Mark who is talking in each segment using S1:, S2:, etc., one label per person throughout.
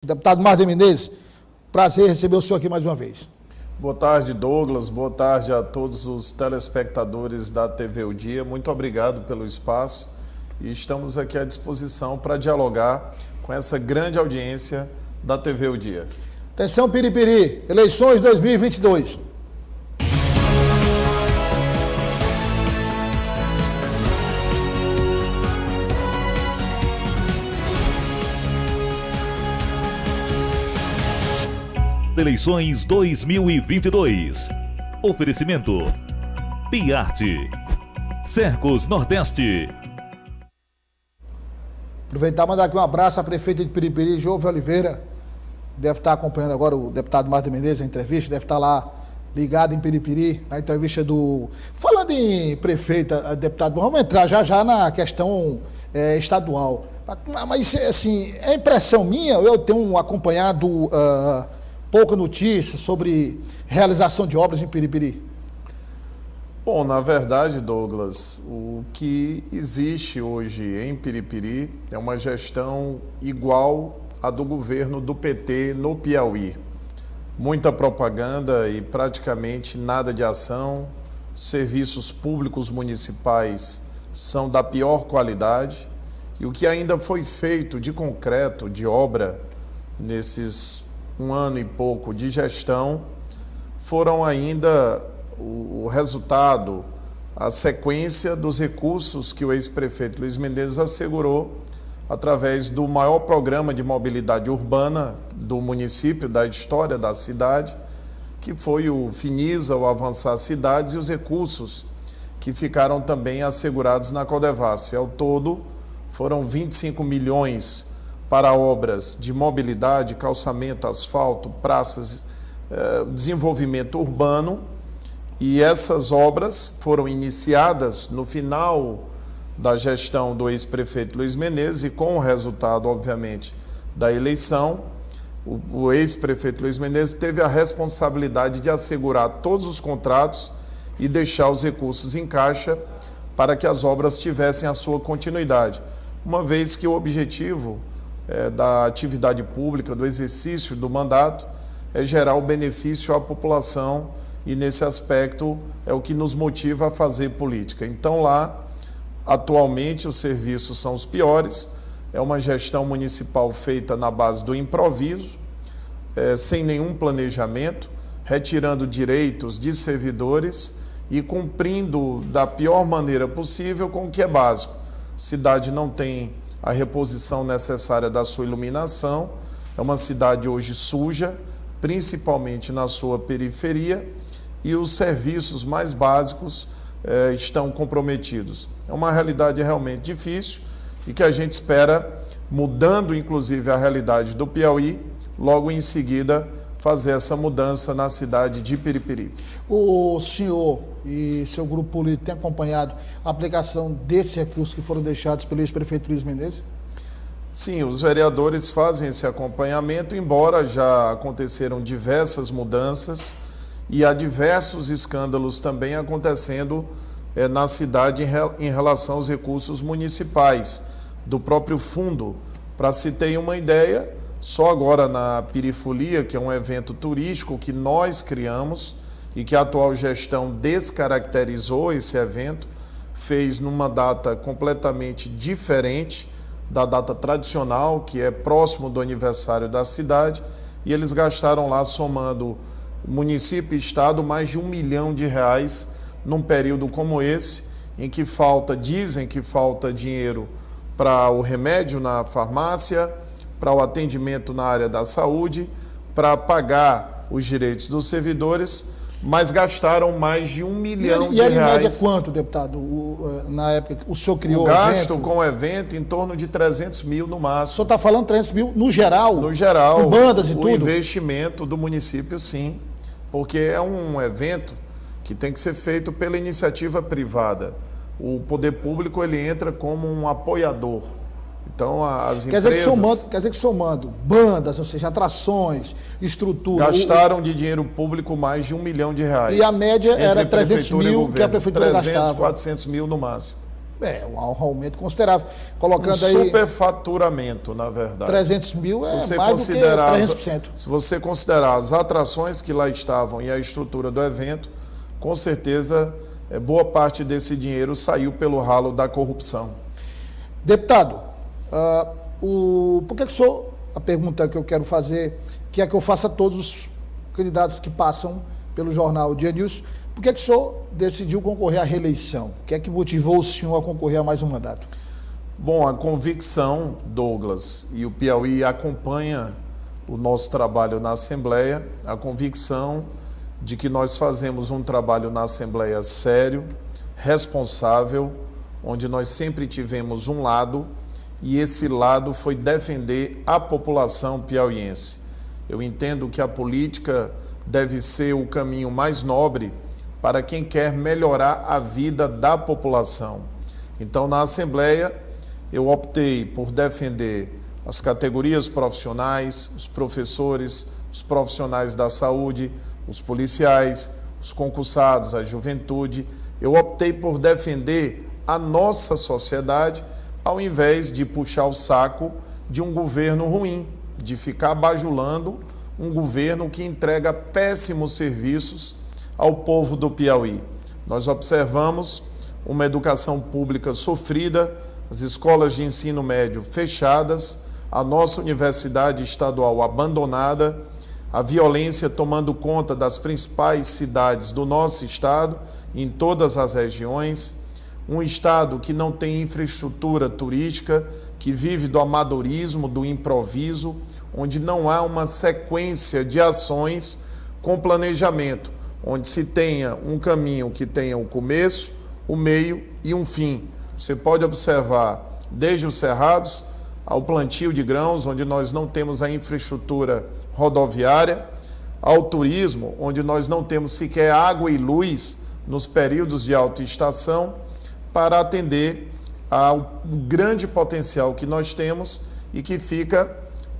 S1: Deputado Márcio Menezes, prazer receber o senhor aqui mais uma vez.
S2: Boa tarde, Douglas. Boa tarde a todos os telespectadores da TV O Dia. Muito obrigado pelo espaço e estamos aqui à disposição para dialogar com essa grande audiência da TV O Dia.
S1: Atenção, Piripiri, eleições 2022.
S3: Eleições 2022. Oferecimento Piarte, Cercos Nordeste.
S1: Aproveitar e mandar aqui um abraço à prefeita de Piripiri, Jove Oliveira. Deve estar acompanhando agora o deputado Márcio Menezes, a entrevista, deve estar lá ligado em Piripiri, na entrevista do... Falando em prefeita, deputado, vamos entrar já na questão estadual. Mas, assim, é impressão minha, eu tenho acompanhado... pouca notícia sobre realização de obras em Piripiri?
S2: Bom, na verdade, Douglas, o que existe hoje em Piripiri é uma gestão igual à do governo do PT no Piauí. Muita propaganda e praticamente nada de ação. Serviços públicos municipais são da pior qualidade. E o que ainda foi feito de concreto, de obra, nesses um ano e pouco de gestão, foram ainda o resultado, a sequência dos recursos que o ex-prefeito Luiz Menezes assegurou através do maior programa de mobilidade urbana do município, da história da cidade, que foi o Finisa, o Avançar Cidades, e os recursos que ficaram também assegurados na Codevasf. Ao todo, foram 25 milhões para obras de mobilidade, calçamento, asfalto, praças, desenvolvimento urbano. E essas obras foram iniciadas no final da gestão do ex-prefeito Luiz Menezes e com o resultado, obviamente, da eleição, o ex-prefeito Luiz Menezes teve a responsabilidade de assegurar todos os contratos e deixar os recursos em caixa para que as obras tivessem a sua continuidade, uma vez que o objetivo da atividade pública, do exercício do mandato, é gerar o benefício à população e, nesse aspecto, é o que nos motiva a fazer política. Então, lá, atualmente, os serviços são os piores, é uma gestão municipal feita na base do improviso, sem nenhum planejamento, retirando direitos de servidores e cumprindo da pior maneira possível com o que é básico. A cidade não tem a reposição necessária da sua iluminação, é uma cidade hoje suja, principalmente na sua periferia, e os serviços mais básicos estão comprometidos. É uma realidade realmente difícil e que a gente espera, mudando inclusive a realidade do Piauí, logo em seguida fazer essa mudança na cidade de Piripiri.
S1: O senhor e seu grupo político têm acompanhado a aplicação desses recursos que foram deixados pelo ex-prefeito Luiz Menezes?
S2: Sim, os vereadores fazem esse acompanhamento, embora já aconteceram diversas mudanças e há diversos escândalos também acontecendo na cidade em relação aos recursos municipais do próprio fundo. Para se ter uma ideia, só agora na Pirifolia, que é um evento turístico que nós criamos e que a atual gestão descaracterizou esse evento, fez numa data completamente diferente da data tradicional, que é próximo do aniversário da cidade, e eles gastaram lá, somando município e estado, mais de R$1 milhão num período como esse, em que dizem que falta dinheiro para o remédio na farmácia, para o atendimento na área da saúde, para pagar os direitos dos servidores, mas gastaram mais de R$1 milhão.
S1: E a média quanto, deputado? Na época o senhor criou
S2: o gasto com o evento em torno de 300 mil no máximo.
S1: O senhor está falando 300 mil no geral?
S2: No geral.
S1: Com bandas e tudo?
S2: O investimento do município, sim, porque é um evento que tem que ser feito pela iniciativa privada. O poder público ele entra como um apoiador. Então, as empresas...
S1: Quer dizer que somando bandas, ou seja, atrações, estrutura...
S2: Gastaram de dinheiro público mais de R$1 milhão.
S1: E a média era 300 mil que a prefeitura
S2: 300,
S1: gastava.
S2: 400 mil no máximo.
S1: É um aumento considerável. Colocando
S2: Um
S1: aí
S2: superfaturamento, na verdade.
S1: 300 mil é
S2: Se você
S1: mais do que
S2: considerar
S1: 300%.
S2: Se você considerar as atrações que lá estavam e a estrutura do evento, com certeza boa parte desse dinheiro saiu pelo ralo da corrupção.
S1: Deputado, por que a pergunta que eu quero fazer, que é que eu faço a todos os candidatos que passam pelo jornal Dia News, por que o senhor decidiu concorrer à reeleição? O que é que motivou o senhor a concorrer a mais um mandato?
S2: Bom, a convicção, Douglas, e o Piauí acompanha o nosso trabalho na Assembleia, a convicção de que nós fazemos um trabalho na Assembleia sério, responsável, onde nós sempre tivemos um lado, e esse lado foi defender a população piauiense. Eu entendo que a política deve ser o caminho mais nobre para quem quer melhorar a vida da população. Então, na Assembleia, eu optei por defender as categorias profissionais, os professores, os profissionais da saúde, os policiais, os concursados, a juventude. Eu optei por defender a nossa sociedade, ao invés de puxar o saco de um governo ruim, de ficar bajulando um governo que entrega péssimos serviços ao povo do Piauí. Nós observamos uma educação pública sofrida, as escolas de ensino médio fechadas, a nossa universidade estadual abandonada, a violência tomando conta das principais cidades do nosso estado, em todas as regiões, um estado que não tem infraestrutura turística, que vive do amadorismo, do improviso, onde não há uma sequência de ações com planejamento, onde se tenha um caminho que tenha um começo, um meio e um fim. Você pode observar desde os cerrados ao plantio de grãos, onde nós não temos a infraestrutura rodoviária, ao turismo, onde nós não temos sequer água e luz nos períodos de alta estação, para atender ao grande potencial que nós temos e que fica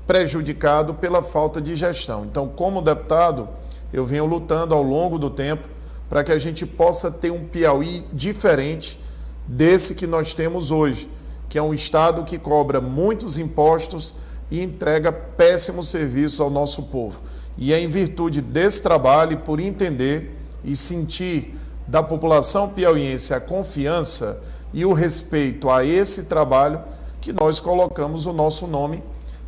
S2: prejudicado pela falta de gestão. Então, como deputado, eu venho lutando ao longo do tempo para que a gente possa ter um Piauí diferente desse que nós temos hoje, que é um estado que cobra muitos impostos e entrega péssimos serviços ao nosso povo. E é em virtude desse trabalho, por entender e sentir da população piauiense a confiança e o respeito a esse trabalho, que nós colocamos o nosso nome,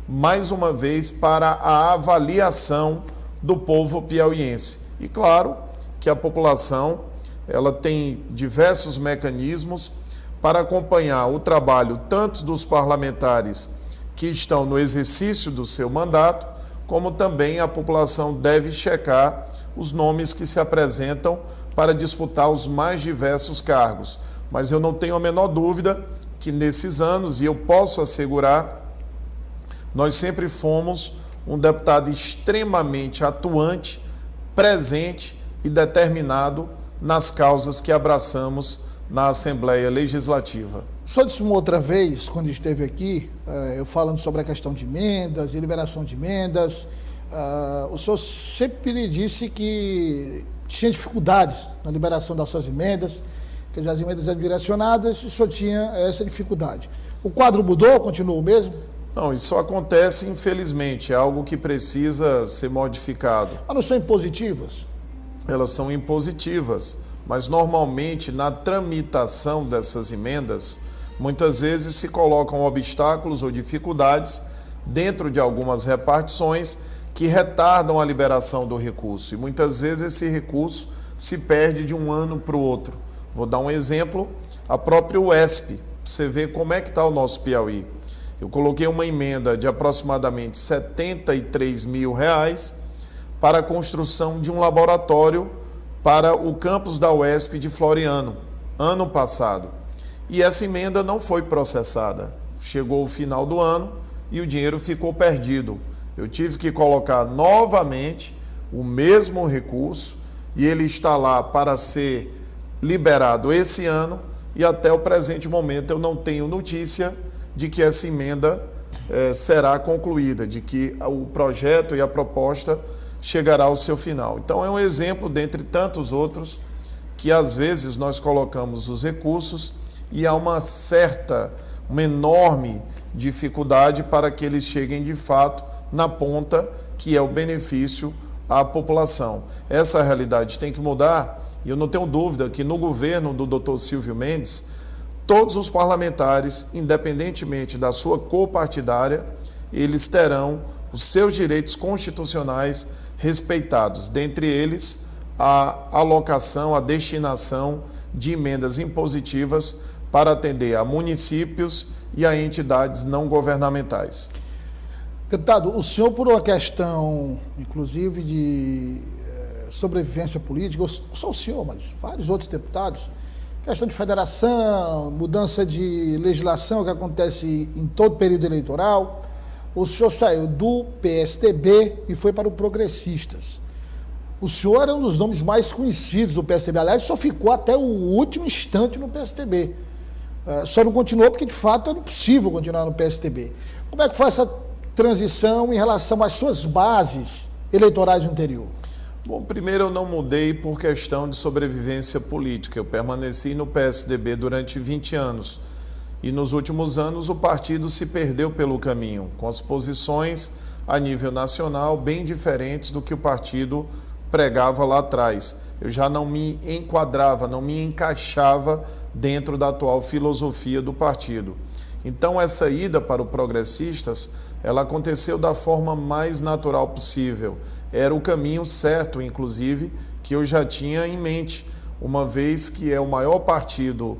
S2: mais uma vez, para a avaliação do povo piauiense. E claro que a população ela tem diversos mecanismos para acompanhar o trabalho tanto dos parlamentares que estão no exercício do seu mandato, como também a população deve checar os nomes que se apresentam para disputar os mais diversos cargos. Mas eu não tenho a menor dúvida que nesses anos, e eu posso assegurar, nós sempre fomos um deputado extremamente atuante, presente e determinado nas causas que abraçamos na Assembleia Legislativa.
S1: O senhor disse uma outra vez, quando esteve aqui, eu falando sobre a questão de emendas e liberação de emendas, o senhor sempre disse que tinha dificuldades na liberação das suas emendas, quer dizer, as emendas eram direcionadas e o senhor tinha essa dificuldade. O quadro mudou, continuou o mesmo?
S2: Não, isso acontece, infelizmente, é algo que precisa ser modificado.
S1: Mas não são impositivas?
S2: Elas são impositivas, mas normalmente na tramitação dessas emendas, muitas vezes se colocam obstáculos ou dificuldades dentro de algumas repartições que retardam a liberação do recurso. E muitas vezes esse recurso se perde de um ano para o outro. Vou dar um exemplo, a própria UESP. Você vê como é que está o nosso Piauí. Eu coloquei uma emenda de aproximadamente R$73 mil para a construção de um laboratório para o campus da UESP de Floriano, ano passado. E essa emenda não foi processada. Chegou o final do ano e o dinheiro ficou perdido. Eu tive que colocar novamente o mesmo recurso e ele está lá para ser liberado esse ano e até o presente momento eu não tenho notícia de que essa emenda será concluída, de que o projeto e a proposta chegará ao seu final. Então é um exemplo, dentre tantos outros, que às vezes nós colocamos os recursos e há uma enorme dificuldade para que eles cheguem de fato na ponta, que é o benefício à população. Essa realidade tem que mudar, e eu não tenho dúvida que no governo do Dr. Silvio Mendes, todos os parlamentares, independentemente da sua cor partidária, eles terão os seus direitos constitucionais respeitados, dentre eles a alocação, a destinação de emendas impositivas para atender a municípios e a entidades não governamentais.
S1: Deputado, o senhor, por uma questão, inclusive, de sobrevivência política, só o senhor, mas vários outros deputados, questão de federação, mudança de legislação que acontece em todo período eleitoral, o senhor saiu do PSDB e foi para o Progressistas. O senhor era um dos nomes mais conhecidos do PSDB, aliás, só ficou até o último instante no PSDB. Só não continuou porque, de fato, era impossível continuar no PSDB. Como é que foi essa transição em relação às suas bases eleitorais no interior?
S2: Bom, primeiro eu não mudei por questão de sobrevivência política. Eu permaneci no PSDB durante 20 anos. E nos últimos anos o partido se perdeu pelo caminho, com as posições a nível nacional bem diferentes do que o partido pregava lá atrás. Eu já não me enquadrava, não me encaixava dentro da atual filosofia do partido. Então essa ida para o Progressistas, ela aconteceu da forma mais natural possível. Era o caminho certo, inclusive, que eu já tinha em mente, uma vez que é o maior partido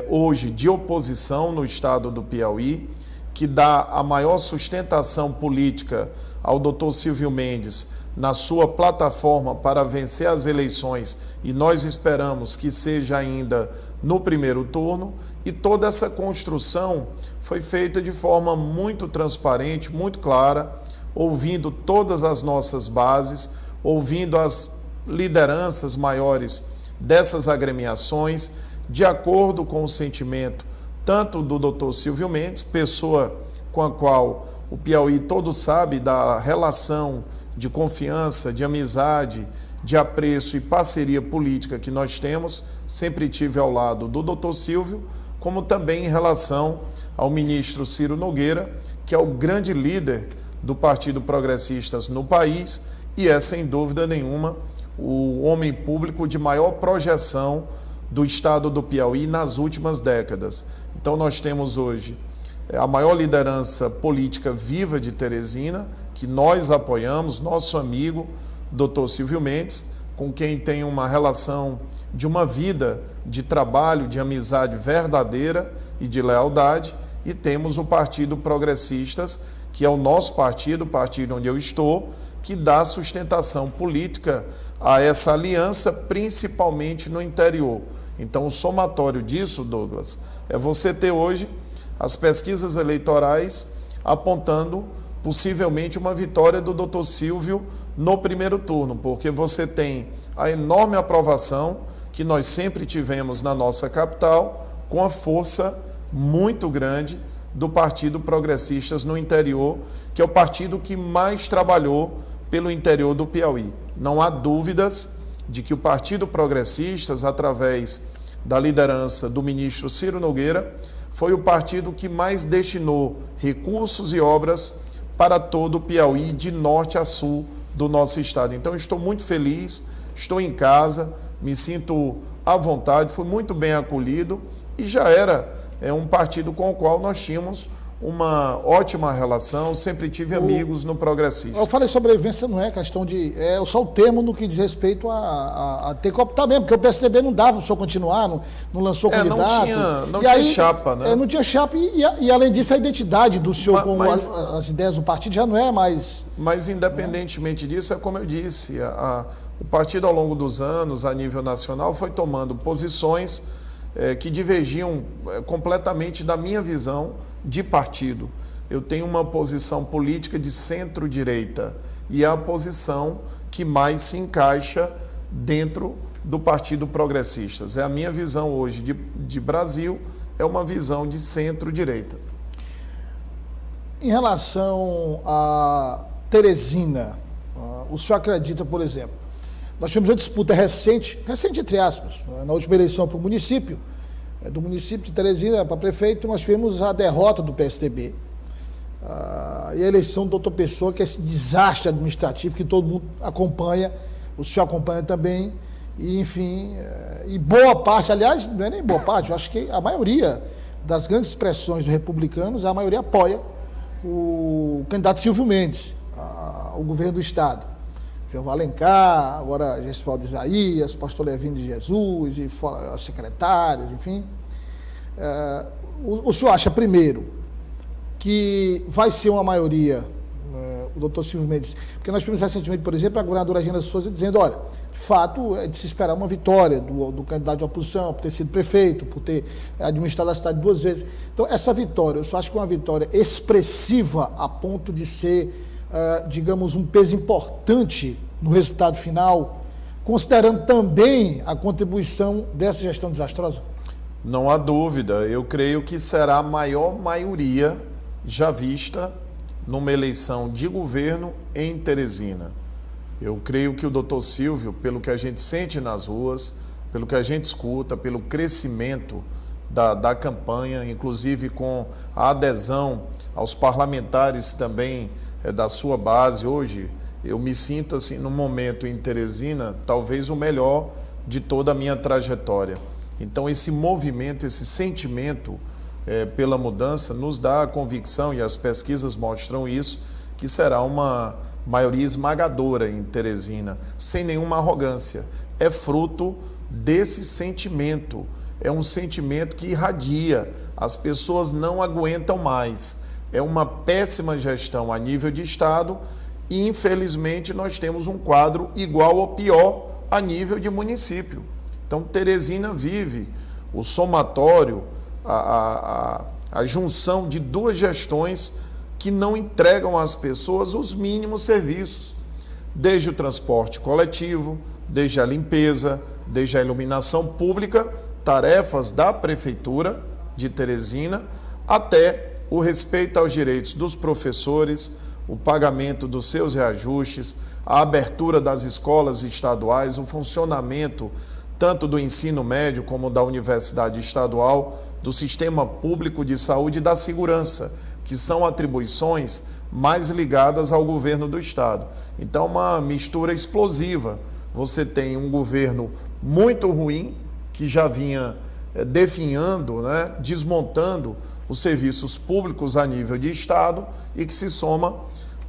S2: hoje de oposição no estado do Piauí, que dá a maior sustentação política ao Dr. Silvio Mendes na sua plataforma para vencer as eleições, e nós esperamos que seja ainda no primeiro turno, e toda essa construção foi feita de forma muito transparente, muito clara, ouvindo todas as nossas bases, ouvindo as lideranças maiores dessas agremiações, de acordo com o sentimento tanto do Dr. Silvio Mendes, pessoa com a qual o Piauí todo sabe da relação de confiança, de amizade, de apreço e parceria política que nós temos, sempre tive ao lado do Dr. Silvio, como também em relação ao ministro Ciro Nogueira, que é o grande líder do Partido Progressistas no país e é, sem dúvida nenhuma, o homem público de maior projeção do estado do Piauí nas últimas décadas. Então nós temos hoje a maior liderança política viva de Teresina, que nós apoiamos, nosso amigo Dr. Silvio Mendes, com quem tem uma relação de uma vida de trabalho, de amizade verdadeira e de lealdade, e temos o Partido Progressistas, que é o nosso partido, o partido onde eu estou, que dá sustentação política a essa aliança, principalmente no interior. Então, o somatório disso, Douglas, é você ter hoje as pesquisas eleitorais apontando possivelmente uma vitória do Dr. Silvio no primeiro turno, porque você tem a enorme aprovação que nós sempre tivemos na nossa capital, com a força muito grande do Partido Progressistas no interior, que é o partido que mais trabalhou pelo interior do Piauí. Não há dúvidas de que o Partido Progressistas, através da liderança do ministro Ciro Nogueira, foi o partido que mais destinou recursos e obras para todo o Piauí, de norte a sul do nosso estado. Então, estou muito feliz, estou em casa, me sinto à vontade, fui muito bem acolhido e já era um partido com o qual nós tínhamos uma ótima relação, sempre tive amigos no Progressista.
S1: Eu falei sobrevivência, não é questão de... É só o termo no que diz respeito a ter que optar mesmo, porque o PSDB não dava para o senhor continuar, não lançou candidato.
S2: Não tinha chapa, né?
S1: Não tinha chapa e além disso, a identidade do senhor com as ideias do partido já não é mais...
S2: Mas independentemente disso, é como eu disse, o partido ao longo dos anos, a nível nacional, foi tomando posições que divergiam completamente da minha visão de partido. Eu tenho uma posição política de centro-direita e é a posição que mais se encaixa dentro do Partido Progressistas. É a minha visão hoje de Brasil, é uma visão de centro-direita.
S1: Em relação a Teresina, o senhor acredita, por exemplo, nós tivemos uma disputa recente entre aspas, na última eleição para o município, do município de Teresina para prefeito, nós tivemos a derrota do PSDB. E a eleição do doutor Pessoa, que é esse desastre administrativo que todo mundo acompanha, o senhor acompanha também, e enfim, e boa parte, aliás, não é nem boa parte, eu acho que a maioria das grandes expressões dos republicanos, a maioria apoia o candidato Silvio Mendes, ao governo do Estado. João Alencar, agora Gessivaldo Isaías, pastor Levinho de Jesus, e fora, secretários, enfim. O senhor acha, primeiro, que vai ser uma maioria, o doutor Silvio Mendes, porque nós tivemos recentemente, por exemplo, a governadora Regina Souza dizendo, olha, de fato, é de se esperar uma vitória do candidato de oposição, por ter sido prefeito, por ter administrado a cidade 2 vezes. Então, essa vitória, eu só acho que é uma vitória expressiva a ponto de ser, digamos, um peso importante no resultado final, considerando também a contribuição dessa gestão desastrosa?
S2: Não há dúvida, eu creio que será a maior maioria já vista numa eleição de governo em Teresina. Eu creio que o doutor Silvio, pelo que a gente sente nas ruas, pelo que a gente escuta, pelo crescimento da campanha, inclusive com a adesão aos parlamentares também da sua base, hoje eu me sinto assim, num momento em Teresina, talvez o melhor de toda a minha trajetória. Então esse movimento, esse sentimento pela mudança nos dá a convicção, e as pesquisas mostram isso, que será uma maioria esmagadora em Teresina, sem nenhuma arrogância. É fruto desse sentimento, é um sentimento que irradia, as pessoas não aguentam mais. É uma péssima gestão a nível de Estado e, infelizmente, nós temos um quadro igual ou pior a nível de município. Então, Teresina vive o somatório, a junção de 2 gestões que não entregam às pessoas os mínimos serviços, desde o transporte coletivo, desde a limpeza, desde a iluminação pública, tarefas da Prefeitura de Teresina, até o respeito aos direitos dos professores, o pagamento dos seus reajustes, a abertura das escolas estaduais, o funcionamento tanto do ensino médio como da universidade estadual, do sistema público de saúde e da segurança, que são atribuições mais ligadas ao governo do Estado. Então, uma mistura explosiva. Você tem um governo muito ruim, que já vinha definhando, desmontando os serviços públicos a nível de Estado, e que se soma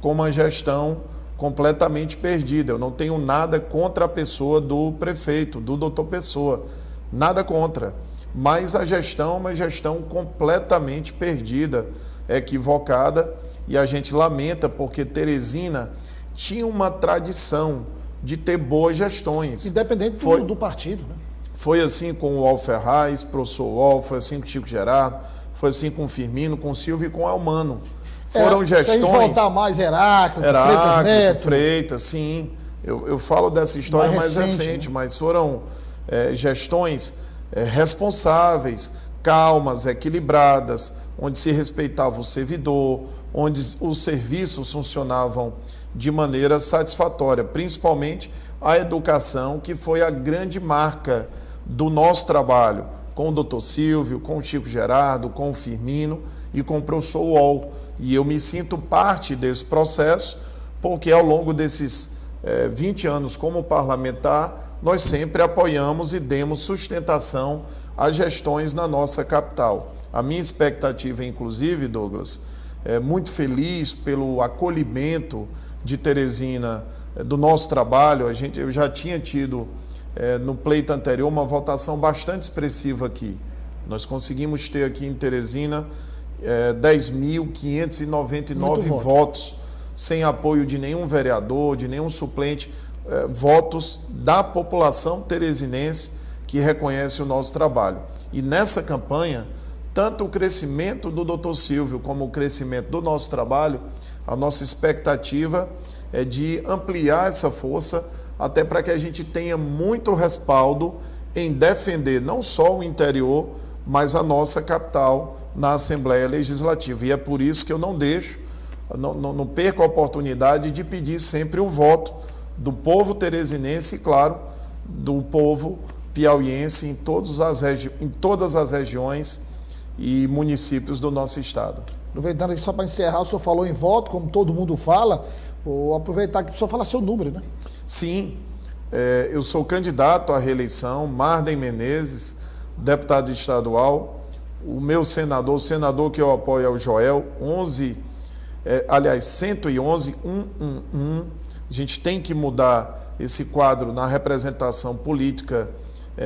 S2: com uma gestão completamente perdida. Eu não tenho nada contra a pessoa do prefeito, do doutor Pessoa, nada contra, mas a gestão é uma gestão completamente perdida, equivocada, e a gente lamenta porque Teresina tinha uma tradição de ter boas gestões.
S1: Independente do partido, né?
S2: Foi assim com o Wall Ferraz, professor Wall, foi assim com o Chico Gerardo, foi assim com o Firmino, com o Silvio e com o Elmano. Foram gestões...
S1: Sem voltar mais Heráclito,
S2: Freitas, sim. Eu falo dessa história mais recente, né? Mas foram gestões responsáveis, calmas, equilibradas, onde se respeitava o servidor, onde os serviços funcionavam de maneira satisfatória, principalmente a educação, que foi a grande marca do nosso trabalho, com o doutor Silvio, com o Chico Gerardo, com o Firmino e com o professor Wall. E eu me sinto parte desse processo, porque ao longo desses 20 anos como parlamentar, nós sempre apoiamos e demos sustentação às gestões na nossa capital. A minha expectativa, inclusive, Douglas, é muito feliz pelo acolhimento de Teresina, do nosso trabalho. Eu já tinha tido, no pleito anterior, uma votação bastante expressiva aqui. Nós conseguimos ter aqui em Teresina 10.599 votos, sem apoio de nenhum vereador, de nenhum suplente, votos da população teresinense que reconhece o nosso trabalho. E nessa campanha, tanto o crescimento do Dr. Silvio como o crescimento do nosso trabalho, a nossa expectativa é de ampliar essa força, até para que a gente tenha muito respaldo em defender não só o interior, mas a nossa capital na Assembleia Legislativa. E é por isso que eu não perco a oportunidade de pedir sempre o voto do povo teresinense e, claro, do povo piauiense em todas as regiões e municípios do nosso estado.
S1: Aproveitando aqui só para encerrar, o senhor falou em voto, como todo mundo fala, vou aproveitar aqui para o senhor falar seu número, né?
S2: Sim, eu sou candidato à reeleição, Marden Menezes, deputado estadual. O meu senador, o senador que eu apoio é o Joel, 111 111. A gente tem que mudar esse quadro na representação política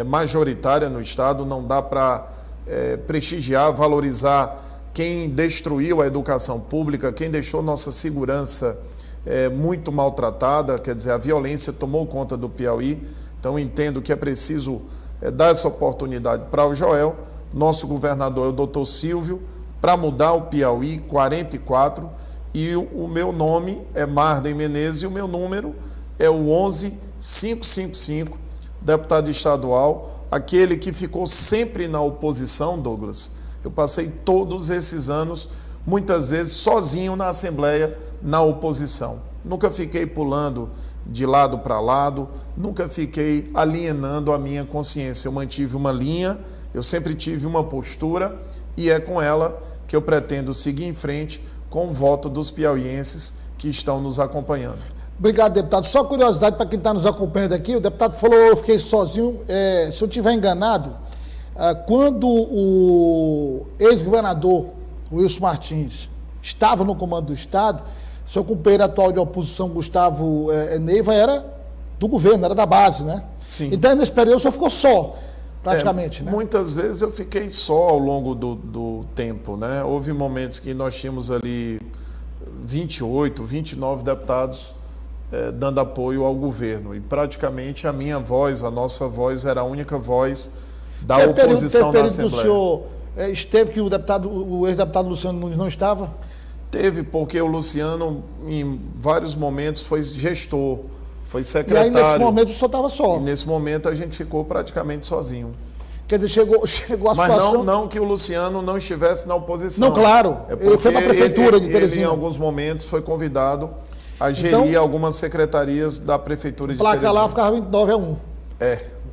S2: majoritária no estado, não dá para prestigiar, valorizar quem destruiu a educação pública, quem deixou nossa segurança muito maltratada, quer dizer, a violência tomou conta do Piauí. Então entendo que é preciso dar essa oportunidade para o Joel. Nosso governador é o doutor Silvio, para mudar o Piauí, 44, e o meu nome é Marden Menezes e o meu número é o 11555, deputado estadual, aquele que ficou sempre na oposição, Douglas. Eu passei todos esses anos, muitas vezes, sozinho na Assembleia, na oposição. Nunca fiquei pulando de lado para lado, nunca fiquei alienando a minha consciência. Eu mantive uma linha, eu sempre tive uma postura e é com ela que eu pretendo seguir em frente com o voto dos piauienses que estão nos acompanhando.
S1: Obrigado, deputado. Só curiosidade para quem está nos acompanhando aqui, o deputado falou, eu fiquei sozinho, se eu estiver enganado, quando o ex-governador Wilson Martins estava no comando do Estado, seu companheiro atual de oposição, Gustavo Neiva, era do governo, era da base, né?
S2: Sim.
S1: Então, nesse período, o senhor ficou só, praticamente, né?
S2: Muitas vezes eu fiquei só ao longo do tempo, né? Houve momentos que nós tínhamos ali 28, 29 deputados dando apoio ao governo. E praticamente a minha voz, a nossa voz, era a única voz da oposição na Assembleia.
S1: O senhor esteve que o ex-deputado Luciano Nunes não estava?
S2: Teve, porque o Luciano, em vários momentos, foi gestor, foi secretário.
S1: E aí, nesse momento, o senhor estava só?
S2: E nesse momento, a gente ficou praticamente sozinho.
S1: Quer dizer, chegou a situação...
S2: Mas não que o Luciano não estivesse na oposição.
S1: Não, claro. Ele foi para a prefeitura de Teresina.
S2: Ele, em alguns momentos, foi convidado a gerir algumas secretarias da prefeitura de Teresina.
S1: Placa lá ficava 29-1.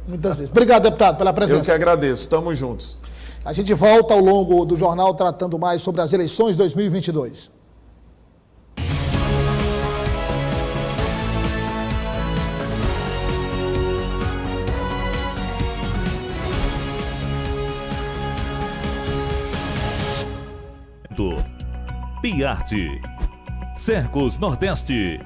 S1: Muitas vezes. Obrigado, deputado, pela presença.
S2: Eu que agradeço. Estamos juntos.
S1: A gente volta ao longo do jornal tratando mais sobre as eleições 2022.
S3: Piarte, Cercos Nordeste.